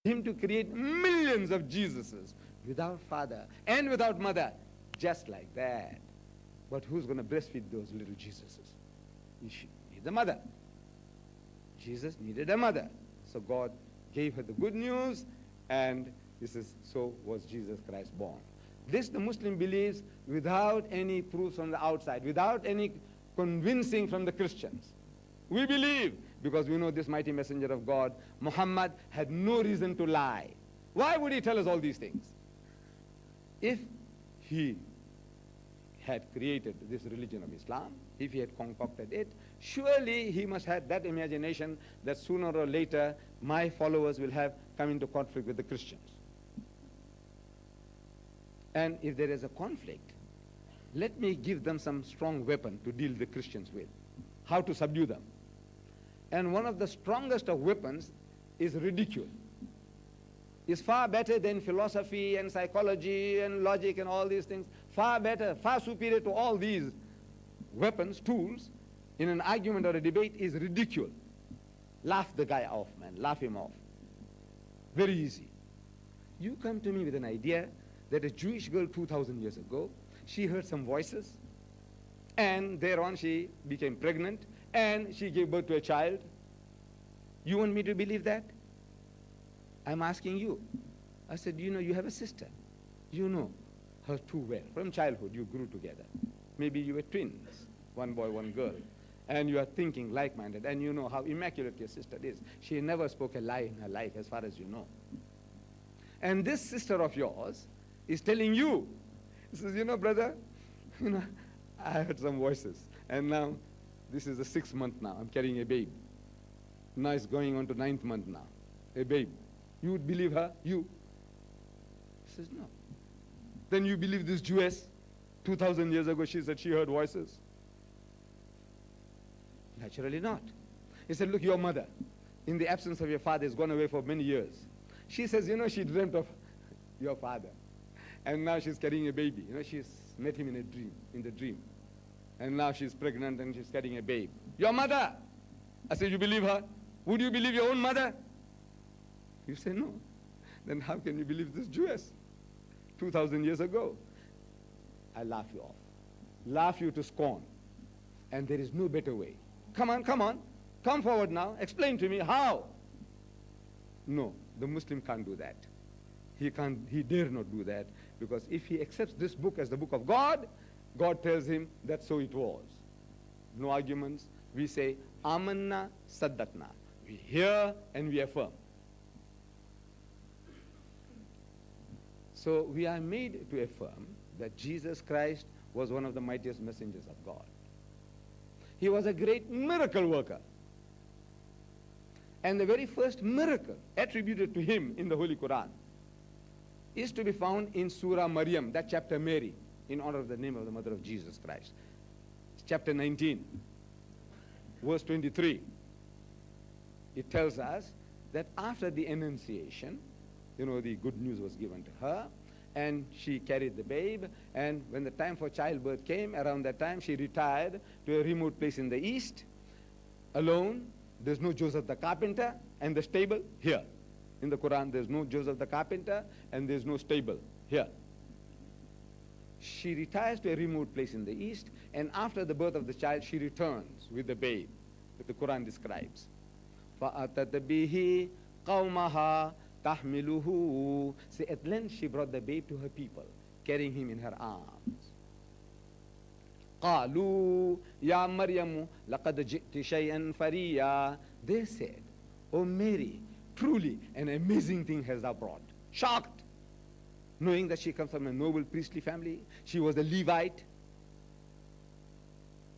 him to create millions of Jesuses without father and without mother, just like that. But who's going to breastfeed those little Jesuses? He needs a mother. Jesus needed a mother. So God gave her the good news, and this is so was Jesus Christ born. This the Muslim believes without any proof from the outside, without any convincing from the Christians. We believe because we know this mighty messenger of God, Muhammad, had no reason to lie. Why would he tell us all these things? If he had created this religion of Islam, if he had concocted it, surely he must have that imagination that sooner or later my followers will have come into conflict with the Christians. And if there is a conflict, let me give them some strong weapon to deal the Christians with. How to subdue them. And one of the strongest of weapons is ridicule. It's far better than philosophy and psychology and logic and all these things. Far better, far superior to all these weapons, tools, in an argument or a debate is ridicule. Laugh the guy off, man. Laugh him off. Very easy. You come to me with an idea that a Jewish girl 2,000 years ago, she heard some voices, and thereon she became pregnant, and she gave birth to a child. You want me to believe that? I'm asking you. I said, you know, you have a sister. You know her too well. From childhood, you grew together. Maybe you were twins, one boy, one girl. And you are thinking like-minded, and you know how immaculate your sister is. She never spoke a lie in her life, as far as you know. And this sister of yours is telling you, he says, you know, brother, you know, I heard some voices, and now this is the 6th month now. I'm carrying a babe. Now it's going on to 9th month now. A babe. You would believe her? You? He says, no. Then you believe this Jewess? 2,000 years ago she said she heard voices. Naturally not. He said, look, your mother, in the absence of your father, has gone away for many years. She says, you know, she dreamt of your father. And now she's carrying a baby. You know, she's met him in a dream, in the dream. And now she's pregnant and she's carrying a babe. Your mother! I said, you believe her? Would you believe your own mother? You say no. Then how can you believe this Jewess? 2,000 years ago. I laugh you off. Laugh you to scorn. And there is no better way. Come on, come on. Come forward now. Explain to me how. No, the Muslim can't do that. He dare not do that, because if he accepts this book as the book of God, God tells him that so it was. No arguments. We say, Amanna Saddaqna. We hear and we affirm. So we are made to affirm that Jesus Christ was one of the mightiest messengers of God. He was a great miracle worker. And the very first miracle attributed to him in the Holy Quran is to be found in Surah Maryam, that chapter Mary, in honor of the name of the mother of Jesus Christ. It's chapter 19, verse 23. It tells us that after the Annunciation, you know, the good news was given to her, and she carried the babe, and when the time for childbirth came, around that time, she retired to a remote place in the east, alone. There's no Joseph the carpenter, and the stable here. In the Quran, there's no Joseph the carpenter, and there's no stable here. She retires to a remote place in the east, and after the birth of the child, she returns with the babe, that the Quran describes. فَأَتَتْ بِهِ قَوْمَهَا تَحْمِلُهُ. So at length she brought the babe to her people, carrying him in her arms. قَالُوا يَا مَرْيَمُ لَقَدْ جِئْتِ شَيْئًا فَرِيًّا. They said, O Mary, truly an amazing thing has thou brought. Shocked, knowing that she comes from a noble priestly family. She was a Levite,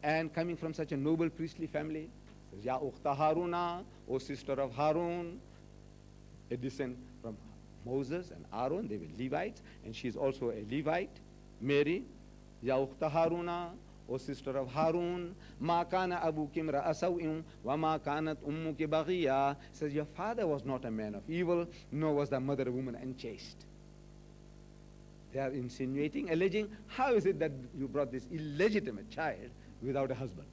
and coming from such a noble priestly family, says, Ya ukhta Haruna, O sister of Harun, a descent from Moses and Aaron. They were Levites, and she is also a Levite. Mary, Ya ukhta Haruna, O sister of Harun, ma kana abuki imra'a saw'in wa ma kanat ummuki baghiya. Says, your father was not a man of evil, nor was the mother a woman unchaste. They are insinuating, alleging, how is it that you brought this illegitimate child without a husband?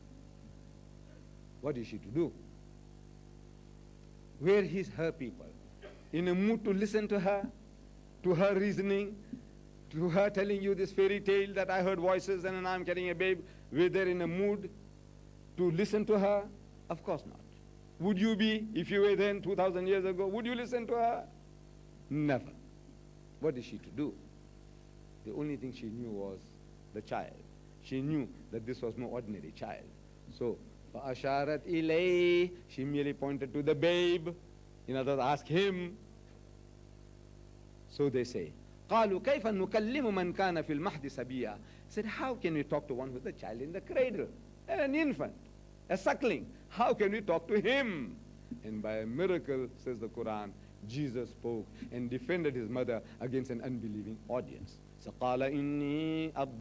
What is she to do? Where is her people? in a mood to listen to her reasoning, to her telling you this fairy tale that I heard voices and I'm carrying a babe? Were they in a mood to listen to her? Of course not. Would you be, if you were then 2,000 years ago, would you listen to her? Never. What is she to do? The only thing she knew was the child. She knew that this was no ordinary child. So, فَأَشَارَتْ إِلَيْهِ, she merely pointed to the babe. In other words, ask him. So they say, قَالُوا كَيْفَ نُكَلِّمُ مَنْ كَانَ فِي الْمَحْدِ سَبِيًّا. Said, how can we talk to one who's a child in the cradle? An infant, a suckling. How can we talk to him? And by a miracle, says the Quran, Jesus spoke and defended his mother against an unbelieving audience. So, قَالَ إِنِّي